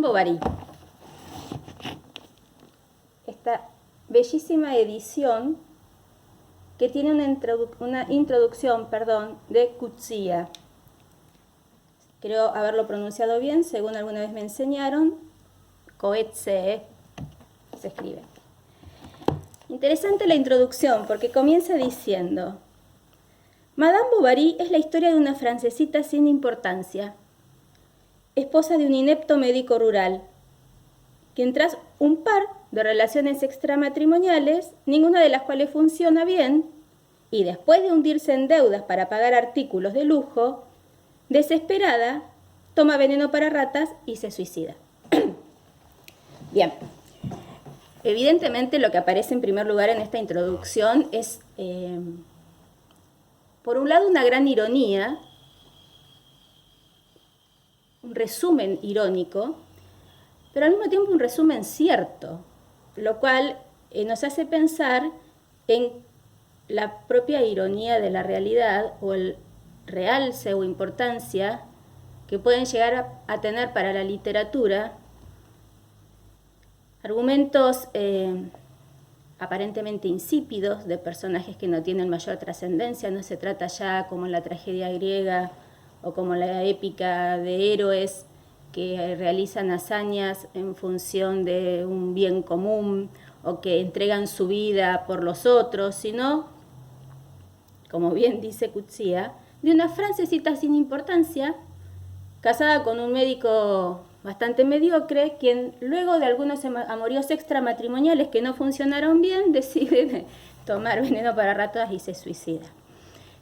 Madame Bovary. Esta bellísima edición que tiene una introducción de Coetzee. Creo haberlo pronunciado bien, según alguna vez me enseñaron. Coetzee se escribe. Interesante la introducción porque comienza diciendo: Madame Bovary es la historia de una francesita sin importancia, esposa de un inepto médico rural, quien tras un par de relaciones extramatrimoniales, ninguna de las cuales funciona bien, y después de hundirse en deudas para pagar artículos de lujo, desesperada, toma veneno para ratas y se suicida. Bien, evidentemente lo que aparece en primer lugar en esta introducción es, por un lado, una gran ironía, un resumen irónico, pero al mismo tiempo un resumen cierto, lo cual nos hace pensar en la propia ironía de la realidad o el realce o importancia que pueden llegar a tener para la literatura argumentos aparentemente insípidos de personajes que no tienen mayor trascendencia. No se trata ya como en la tragedia griega o como la épica de héroes que realizan hazañas en función de un bien común o que entregan su vida por los otros, sino, como bien dice Coetzee, de una francesita sin importancia, casada con un médico bastante mediocre, quien luego de algunos amoríos extramatrimoniales que no funcionaron bien, decide tomar veneno para ratas y se suicida.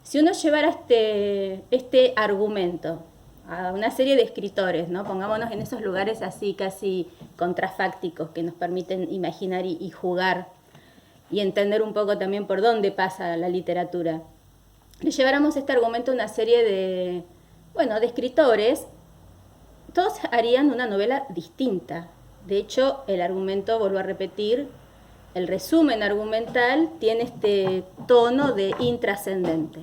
Si uno llevara este argumento a una serie de escritores, ¿no? Pongámonos en esos lugares así casi contrafácticos que nos permiten imaginar y jugar y entender un poco también por dónde pasa la literatura. Le lleváramos este argumento a una serie de escritores, todos harían una novela distinta. De hecho, el argumento, vuelvo a repetir, el resumen argumental tiene este tono de intrascendente.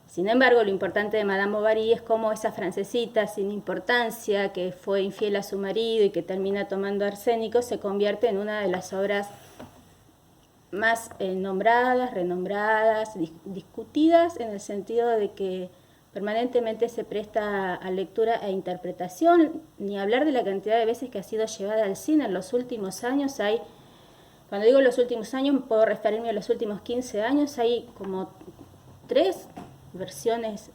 Sin embargo, lo importante de Madame Bovary es cómo esa francesita sin importancia, que fue infiel a su marido y que termina tomando arsénico, se convierte en una de las obras más nombradas, renombradas, discutidas, en el sentido de que permanentemente se presta a lectura e interpretación, ni hablar de la cantidad de veces que ha sido llevada al cine. En los últimos años cuando digo los últimos años, puedo referirme a los últimos 15 años, hay como 3 versiones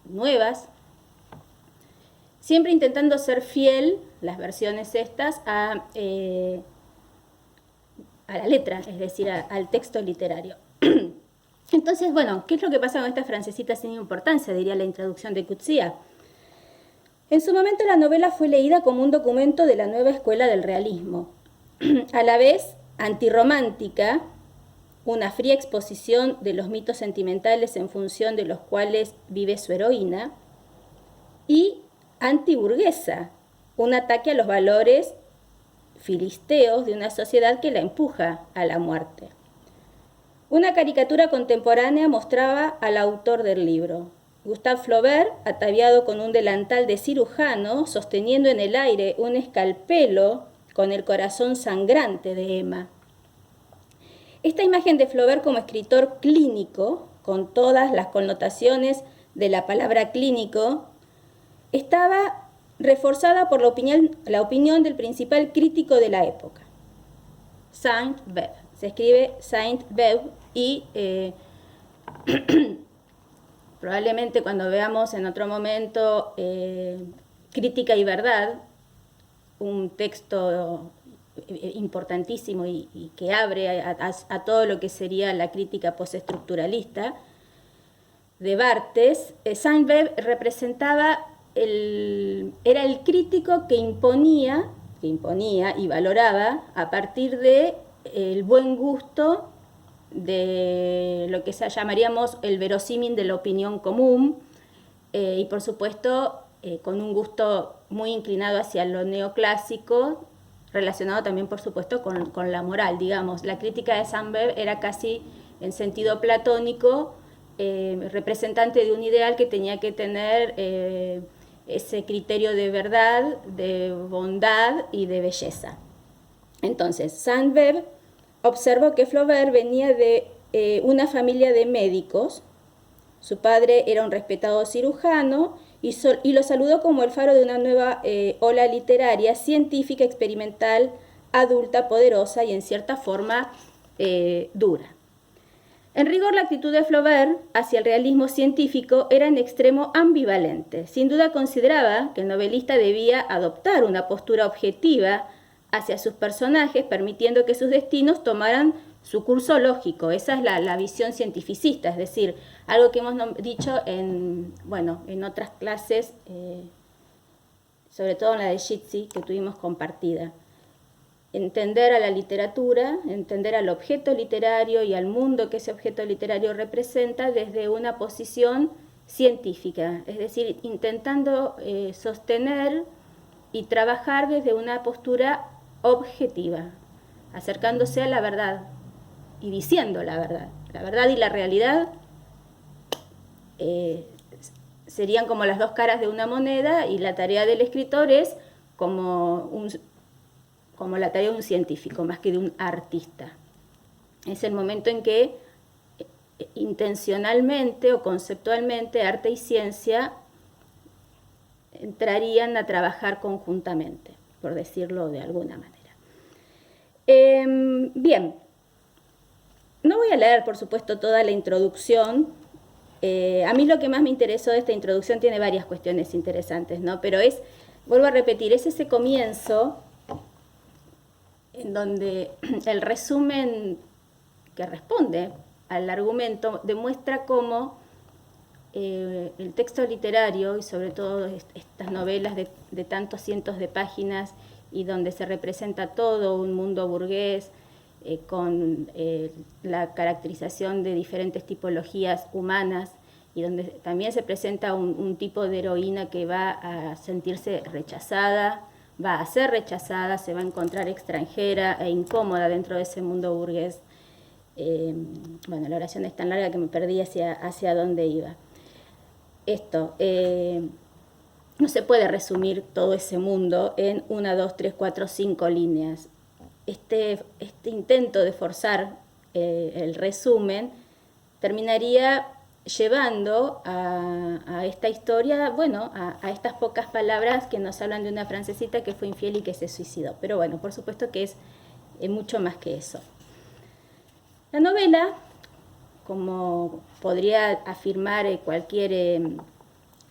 nuevas, siempre intentando ser fiel, las versiones estas, a la letra, es decir, al texto literario. Entonces, ¿qué es lo que pasa con esta francesita sin importancia? Diría la introducción de Coetzee. En su momento la novela fue leída como un documento de la nueva escuela del realismo, a la vez antirromántica, una fría exposición de los mitos sentimentales en función de los cuales vive su heroína, y antiburguesa, un ataque a los valores filisteos de una sociedad que la empuja a la muerte. Una caricatura contemporánea mostraba al autor del libro, Gustave Flaubert, ataviado con un delantal de cirujano, sosteniendo en el aire un escalpelo con el corazón sangrante de Emma. Esta imagen de Flaubert como escritor clínico, con todas las connotaciones de la palabra clínico, estaba reforzada por la opinión del principal crítico de la época, Sainte-Beuve. Se escribe Sainte-Beuve y probablemente cuando veamos en otro momento Crítica y Verdad, un texto importantísimo y que abre a todo lo que sería la crítica postestructuralista de Barthes, Sainte-Beuve representaba era el crítico que imponía y valoraba a partir de el buen gusto de lo que llamaríamos el verosímil de la opinión común, y por supuesto con un gusto muy inclinado hacia lo neoclásico, relacionado también por supuesto con la moral, digamos. La crítica de Sainte-Beuve era casi en sentido platónico, representante de un ideal que tenía que tener ese criterio de verdad, de bondad y de belleza. Entonces, Sainte-Beuve observó que Flaubert venía de una familia de médicos. Su padre era un respetado cirujano y lo saludó como el faro de una nueva ola literaria, científica, experimental, adulta, poderosa y en cierta forma dura. En rigor, la actitud de Flaubert hacia el realismo científico era en extremo ambivalente. Sin duda consideraba que el novelista debía adoptar una postura objetiva hacia sus personajes, permitiendo que sus destinos tomaran su curso lógico. Esa es la visión cientificista, es decir, algo que hemos dicho en otras clases, sobre todo en la de Jitsi, que tuvimos compartida. Entender a la literatura, entender al objeto literario y al mundo que ese objeto literario representa desde una posición científica, es decir, intentando sostener y trabajar desde una postura objetiva, acercándose a la verdad y diciendo la verdad. La verdad y la realidad serían como las dos caras de una moneda, y la tarea del escritor es como la tarea de un científico, más que de un artista. Es el momento en que intencionalmente o conceptualmente arte y ciencia entrarían a trabajar conjuntamente, por decirlo de alguna manera. Bien, no voy a leer, por supuesto, toda la introducción. A mí lo que más me interesó de esta introducción tiene varias cuestiones interesantes, ¿no? Pero vuelvo a repetir, es ese comienzo en donde el resumen que responde al argumento demuestra cómo el texto literario, y sobre todo estas novelas de tantos cientos de páginas y donde se representa todo un mundo burgués con la caracterización de diferentes tipologías humanas, y donde también se presenta un tipo de heroína que va a sentirse rechazada, va a ser rechazada, se va a encontrar extranjera e incómoda dentro de ese mundo burgués. La oración es tan larga que me perdí hacia dónde iba. No se puede resumir todo ese mundo en 1, 2, 3, 4, 5 líneas. Este intento de forzar el resumen terminaría llevando a esta historia, a estas pocas palabras que nos hablan de una francesita que fue infiel y que se suicidó. Pero bueno, por supuesto que es mucho más que eso. La novela, como podría afirmar cualquier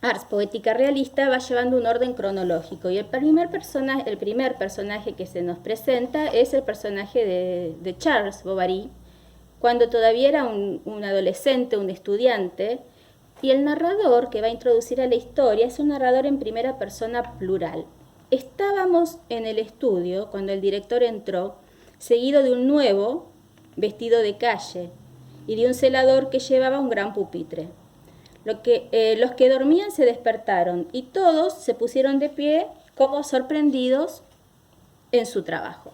ars poética realista, va llevando un orden cronológico, y el primer personaje que se nos presenta es el personaje de Charles Bovary, cuando todavía era un adolescente, un estudiante, y el narrador que va a introducir a la historia es un narrador en primera persona plural. Estábamos en el estudio cuando el director entró, seguido de un nuevo vestido de calle y de un celador que llevaba un gran pupitre. Los que dormían se despertaron y todos se pusieron de pie como sorprendidos en su trabajo.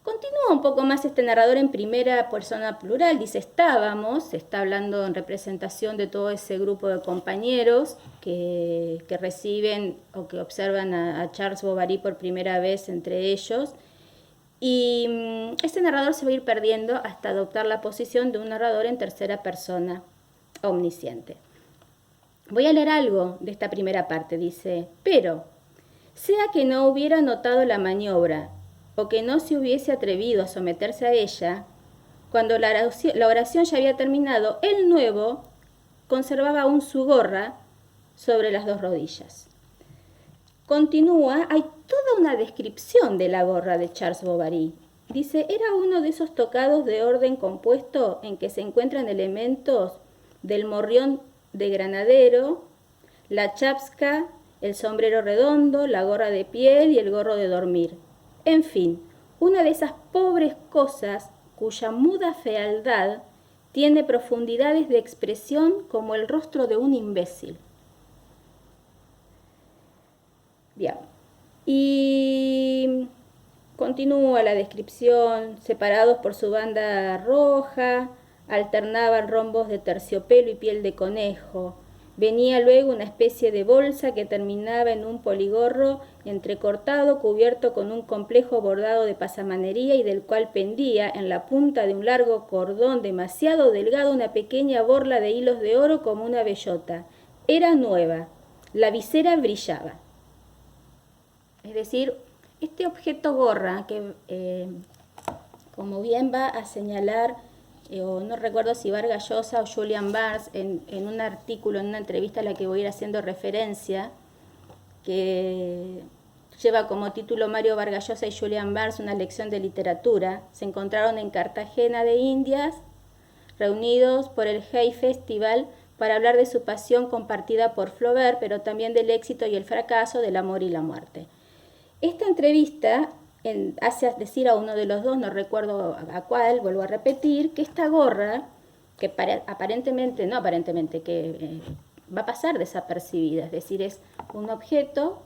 Continúa un poco más este narrador en primera persona plural, dice estábamos, se está hablando en representación de todo ese grupo de compañeros que reciben o que observan a Charles Bovary por primera vez entre ellos, y este narrador se va a ir perdiendo hasta adoptar la posición de un narrador en tercera persona omnisciente. Voy a leer algo de esta primera parte, dice, pero sea que no hubiera notado la maniobra o que no se hubiese atrevido a someterse a ella, cuando la oración ya había terminado, el nuevo conservaba aún su gorra sobre las dos rodillas. Continúa, hay toda una descripción de la gorra de Charles Bovary. Dice, era uno de esos tocados de orden compuesto en que se encuentran elementos del morrión de granadero, la chapska, el sombrero redondo, la gorra de piel y el gorro de dormir. En fin, una de esas pobres cosas cuya muda fealdad tiene profundidades de expresión como el rostro de un imbécil. Bien, y continúa la descripción, separados por su banda roja, alternaban rombos de terciopelo y piel de conejo, Venía luego una especie de bolsa que terminaba en un poligorro entrecortado, cubierto con un complejo bordado de pasamanería y del cual pendía, en la punta de un largo cordón demasiado delgado, una pequeña borla de hilos de oro como una bellota. Era nueva. La visera brillaba. Es decir, este objeto gorra, que como bien va a señalar, o no recuerdo si Vargas Llosa o Julian Barnes, en un artículo, en una entrevista a la que voy a ir haciendo referencia, que lleva como título Mario Vargas Llosa y Julian Barnes, una lección de literatura, se encontraron en Cartagena de Indias, reunidos por el Hay Festival para hablar de su pasión compartida por Flaubert, pero también del éxito y el fracaso, del amor y la muerte. Esta entrevista hace decir a uno de los dos, no recuerdo a cuál, vuelvo a repetir, que esta gorra, que aparentemente, que va a pasar desapercibida, es decir, es un objeto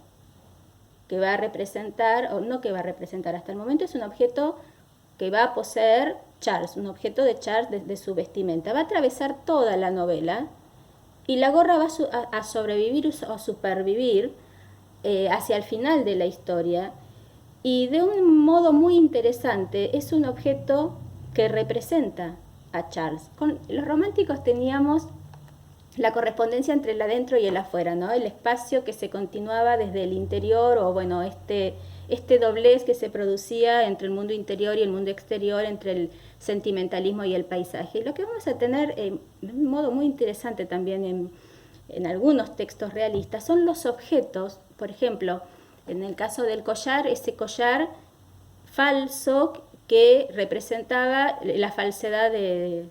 que va a representar, o no que va a representar hasta el momento, es un objeto que va a poseer Charles, un objeto de Charles de su vestimenta. Va a atravesar toda la novela y la gorra va a sobrevivir o supervivir hacia el final de la historia. Y de un modo muy interesante, es un objeto que representa a Charles. Con los románticos teníamos la correspondencia entre el adentro y el afuera, ¿no? El espacio que se continuaba desde el interior, o bueno, este doblez que se producía entre el mundo interior y el mundo exterior, entre el sentimentalismo y el paisaje. Lo que vamos a tener de un modo muy interesante también en algunos textos realistas son los objetos, por ejemplo, en el caso del collar, ese collar falso que representaba la falsedad de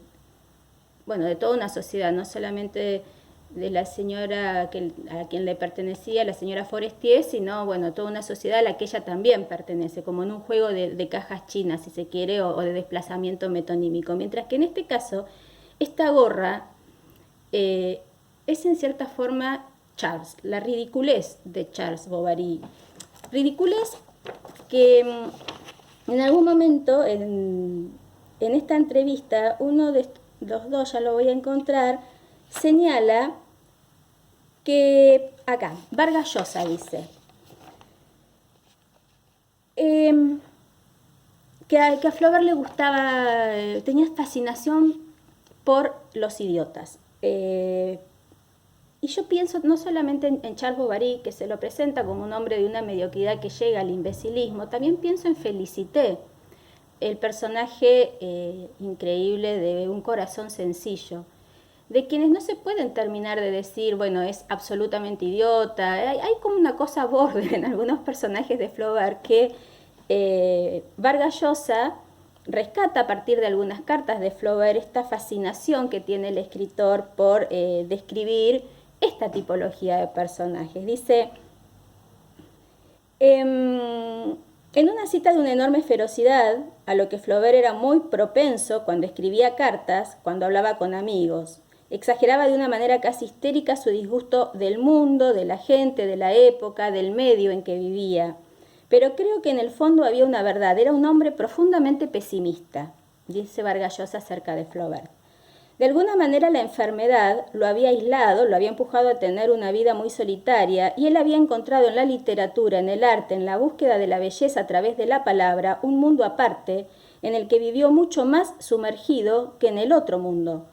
toda una sociedad, no solamente de la señora a quien le pertenecía, la señora Forestier, sino toda una sociedad a la que ella también pertenece, como en un juego de cajas chinas, si se quiere, o de desplazamiento metonímico. Mientras que en este caso, esta gorra es en cierta forma Charles, la ridiculez de Charles Bovary. Ridiculez que en algún momento en esta entrevista uno de los dos, ya lo voy a encontrar, señala que, acá, Vargas Llosa dice, que a Flaubert le gustaba, tenía fascinación por los idiotas. Y yo pienso no solamente en Charles Bovary, que se lo presenta como un hombre de una mediocridad que llega al imbecilismo, también pienso en Félicité, el personaje increíble de un corazón sencillo, de quienes no se pueden terminar de decir, es absolutamente idiota. Hay como una cosa borde en algunos personajes de Flaubert que Vargas Llosa rescata a partir de algunas cartas de Flaubert esta fascinación que tiene el escritor por describir esta tipología de personajes. Dice, en una cita de una enorme ferocidad, a lo que Flaubert era muy propenso cuando escribía cartas, cuando hablaba con amigos, exageraba de una manera casi histérica su disgusto del mundo, de la gente, de la época, del medio en que vivía. Pero creo que en el fondo había una verdad, era un hombre profundamente pesimista, dice Vargas Llosa acerca de Flaubert. De alguna manera la enfermedad lo había aislado, lo había empujado a tener una vida muy solitaria, y él había encontrado en la literatura, en el arte, en la búsqueda de la belleza a través de la palabra, un mundo aparte en el que vivió mucho más sumergido que en el otro mundo,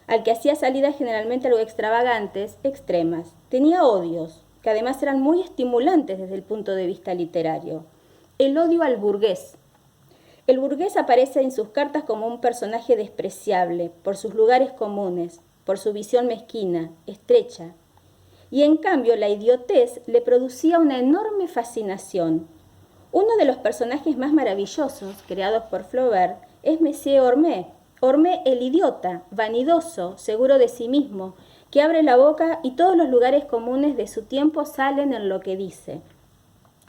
al que hacía salidas generalmente algo extravagantes, extremas. Tenía odios, que además eran muy estimulantes desde el punto de vista literario. El odio al burgués. El burgués aparece en sus cartas como un personaje despreciable, por sus lugares comunes, por su visión mezquina, estrecha. Y en cambio la idiotez le producía una enorme fascinación. Uno de los personajes más maravillosos creados por Flaubert es Monsieur Hormé. Hormé el idiota, vanidoso, seguro de sí mismo, que abre la boca y todos los lugares comunes de su tiempo salen en lo que dice.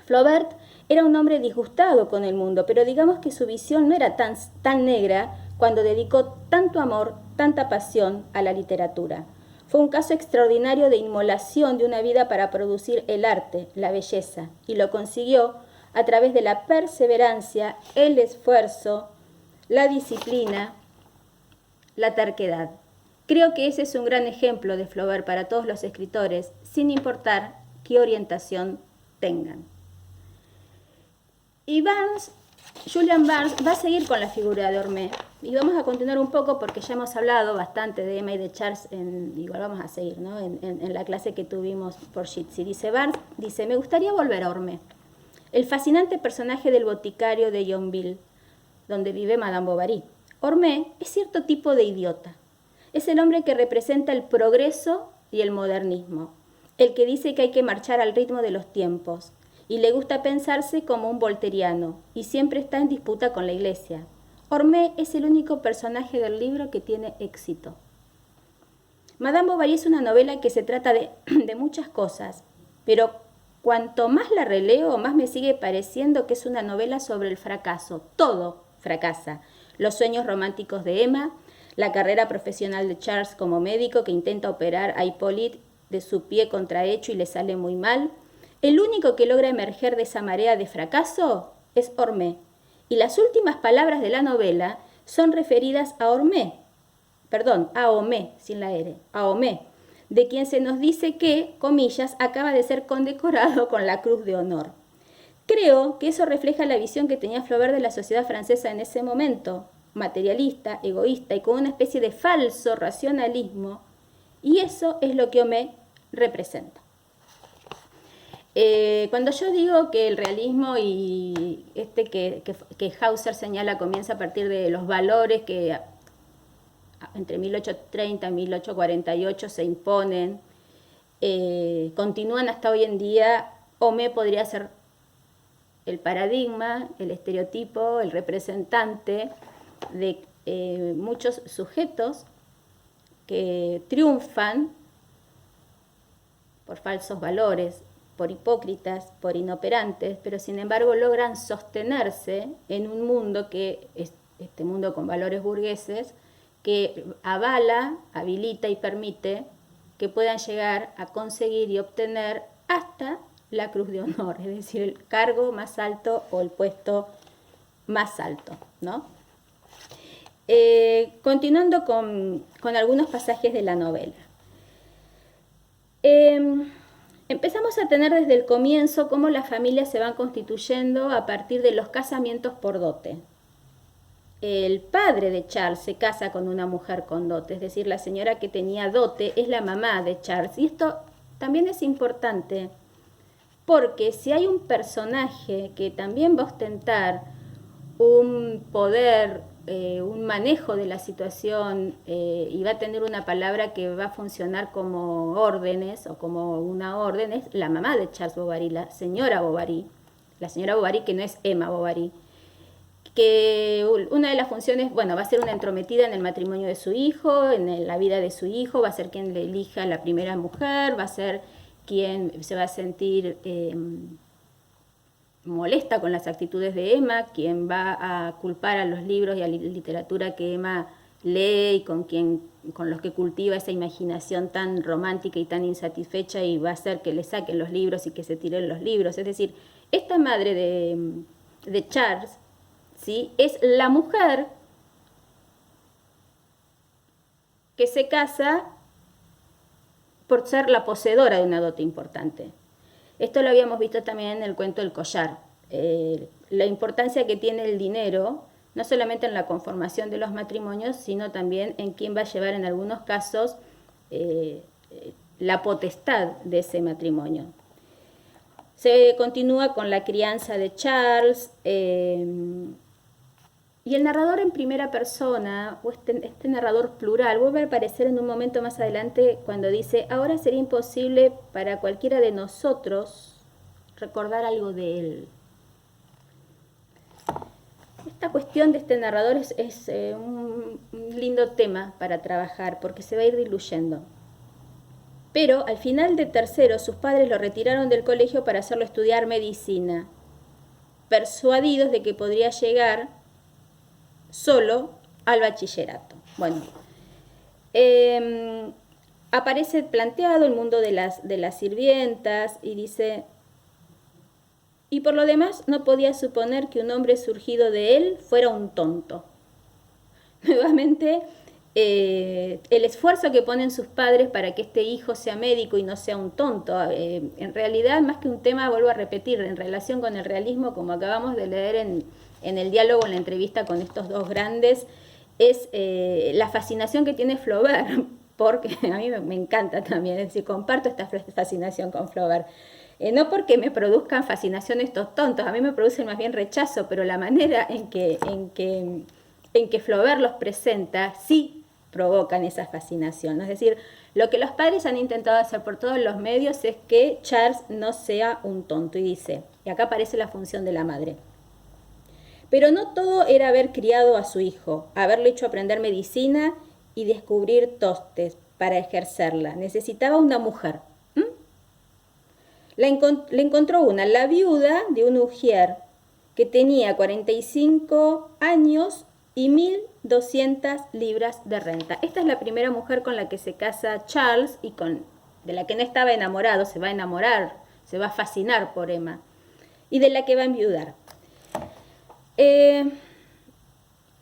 Flaubert era un hombre disgustado con el mundo, pero digamos que su visión no era tan negra cuando dedicó tanto amor, tanta pasión a la literatura. Fue un caso extraordinario de inmolación de una vida para producir el arte, la belleza, y lo consiguió a través de la perseverancia, el esfuerzo, la disciplina, la terquedad. Creo que ese es un gran ejemplo de Flaubert para todos los escritores, sin importar qué orientación tengan. Y Julian Barnes va a seguir con la figura de Hormé. Y vamos a continuar un poco porque ya hemos hablado bastante de Emma y de Charles, igual vamos a seguir, ¿no? en la clase que tuvimos por Jitsi. Barnes dice, me gustaría volver a Hormé, el fascinante personaje del boticario de Yonville, donde vive Madame Bovary. Hormé es cierto tipo de idiota. Es el hombre que representa el progreso y el modernismo, el que dice que hay que marchar al ritmo de los tiempos, y le gusta pensarse como un volteriano, y siempre está en disputa con la iglesia. Hormé es el único personaje del libro que tiene éxito. Madame Bovary es una novela que se trata de muchas cosas, pero cuanto más la releo, más me sigue pareciendo que es una novela sobre el fracaso. Todo fracasa. Los sueños románticos de Emma, la carrera profesional de Charles como médico que intenta operar a Hippolyte de su pie contrahecho y le sale muy mal. El único que logra emerger de esa marea de fracaso es Hormé. Y las últimas palabras de la novela son referidas a Hormé, a Homé, sin la R, a Homé, de quien se nos dice que, comillas, acaba de ser condecorado con la Cruz de Honor. Creo que eso refleja la visión que tenía Flaubert de la sociedad francesa en ese momento, materialista, egoísta y con una especie de falso racionalismo, y eso es lo que Homé representa. Cuando yo digo que el realismo y que Hauser señala comienza a partir de los valores que entre 1830 y 1848 se imponen, continúan hasta hoy en día, Homé podría ser el paradigma, el estereotipo, el representante de muchos sujetos que triunfan por falsos valores, por hipócritas, por inoperantes, pero sin embargo logran sostenerse en un mundo que es este mundo con valores burgueses que avala, habilita y permite que puedan llegar a conseguir y obtener hasta la Cruz de Honor, es decir, el cargo más alto o el puesto más alto, ¿no? Continuando con algunos pasajes de la novela. Empezamos a tener desde el comienzo cómo las familias se van constituyendo a partir de los casamientos por dote. El padre de Charles se casa con una mujer con dote, es decir, la señora que tenía dote es la mamá de Charles. Y esto también es importante porque si hay un personaje que también va a ostentar un poder, un manejo de la situación y va a tener una palabra que va a funcionar como órdenes o como una orden, es la mamá de Charles Bovary, la señora Bovary que no es Emma Bovary, que una de las funciones, bueno, va a ser una entrometida en el matrimonio de su hijo, en la vida de su hijo, va a ser quien le elija la primera mujer, va a ser quien se va a sentir molesta con las actitudes de Emma, quien va a culpar a los libros y a la literatura que Emma lee y con los que cultiva esa imaginación tan romántica y tan insatisfecha y va a hacer que le saquen los libros y que se tiren los libros. Es decir, esta madre de Charles, ¿sí?, es la mujer que se casa por ser la poseedora de una dote importante. Esto lo habíamos visto también en el cuento del collar. La importancia que tiene el dinero, no solamente en la conformación de los matrimonios, sino también en quién va a llevar en algunos casos la potestad de ese matrimonio. Se continúa con la crianza de Charles, y el narrador en primera persona, o este narrador plural, vuelve a aparecer en un momento más adelante cuando dice, ahora sería imposible para cualquiera de nosotros recordar algo de él. Esta cuestión de este narrador es un lindo tema para trabajar porque se va a ir diluyendo. Pero al final de tercero sus padres lo retiraron del colegio para hacerlo estudiar medicina, persuadidos de que podría llegar solo al bachillerato. Bueno, aparece planteado el mundo de las sirvientas y dice, y por lo demás no podía suponer que un hombre surgido de él fuera un tonto. Nuevamente el esfuerzo que ponen sus padres para que este hijo sea médico y no sea un tonto. En realidad, más que un tema, vuelvo a repetir, en relación con el realismo, como acabamos de leer en el diálogo, en la entrevista con estos dos grandes, es la fascinación que tiene Flaubert, porque a mí me encanta también, es decir, comparto esta fascinación con Flaubert. No porque me produzcan fascinación estos tontos, a mí me producen más bien rechazo, pero la manera en que Flaubert los presenta sí provocan esa fascinación. Es decir, lo que los padres han intentado hacer por todos los medios es que Charles no sea un tonto. Y dice, y acá aparece la función de la madre. Pero no todo era haber criado a su hijo, haberle hecho aprender medicina y descubrir tostes para ejercerla. Necesitaba una mujer. Le encontró una, la viuda de un ujier que tenía 45 años y 1.200 libras de renta. Esta es la primera mujer con la que se casa Charles y de la que no estaba enamorado, se va a enamorar, se va a fascinar por Emma, y de la que va a enviudar.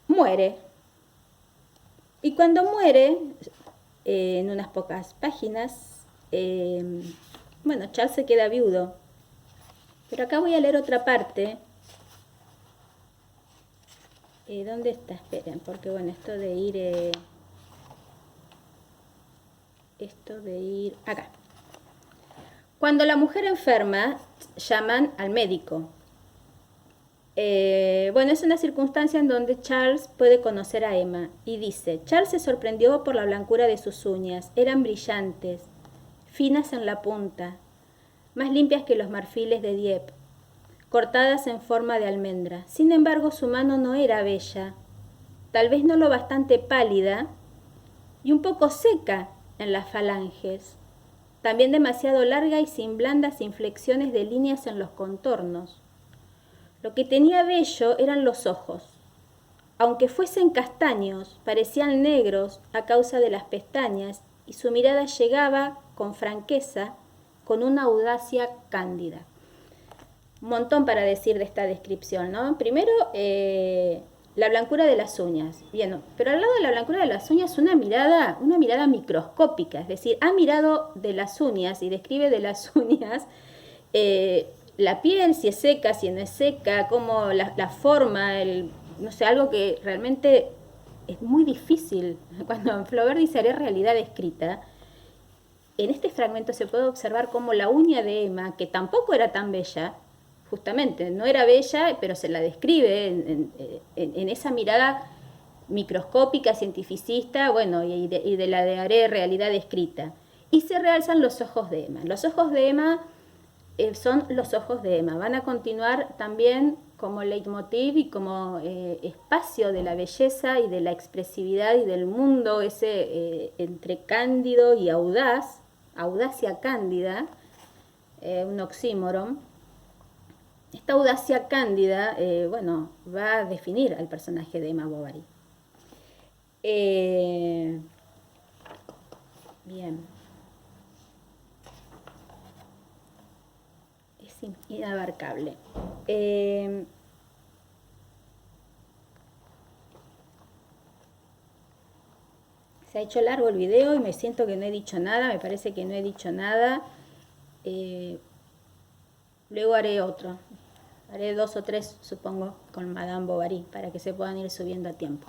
Muere. Y cuando muere, en unas pocas páginas, bueno, Charles se queda viudo. Pero acá voy a leer otra parte. ¿Dónde está? Esperen, porque bueno, esto de ir acá. Cuando la mujer enferma, llaman al médico. Bueno, es una circunstancia en donde Charles puede conocer a Emma y dice, Charles se sorprendió por la blancura de sus uñas, eran brillantes, finas en la punta, más limpias que los marfiles de Dieppe, cortadas en forma de almendra. Sin embargo, su mano no era bella, tal vez no lo bastante pálida y un poco seca en las falanges, también demasiado larga y sin blandas inflexiones de líneas en los contornos. Lo que tenía bello eran los ojos. Aunque fuesen castaños, parecían negros a causa de las pestañas y su mirada llegaba con franqueza, con una audacia cándida. Un montón para decir de esta descripción, ¿no? Primero, la blancura de las uñas. Bien, pero al lado de la blancura de las uñas una mirada microscópica, es decir, ha mirado de las uñas y describe de las uñas la piel, si es seca, si no es seca, cómo la forma, no sé, algo que realmente es muy difícil. Cuando Flaubert dice haré realidad escrita, en este fragmento se puede observar cómo la uña de Emma, que tampoco era tan bella, justamente no era bella, pero se la describe en esa mirada microscópica, cientificista, bueno, y de la de haré realidad escrita. Y se realzan los ojos de Emma. Los ojos de Emma son los ojos de Emma. Van a continuar también como leitmotiv y como espacio de la belleza y de la expresividad y del mundo, ese entre cándido y audaz, audacia cándida, un oxímoron. Esta audacia cándida, bueno, va a definir al personaje de Emma Bovary. Bien. Inabarcable. Se ha hecho largo el video y me siento que no he dicho nada, me parece que no he dicho nada. Luego haré otro, haré 2 o 3 supongo con Madame Bovary para que se puedan ir subiendo a tiempo.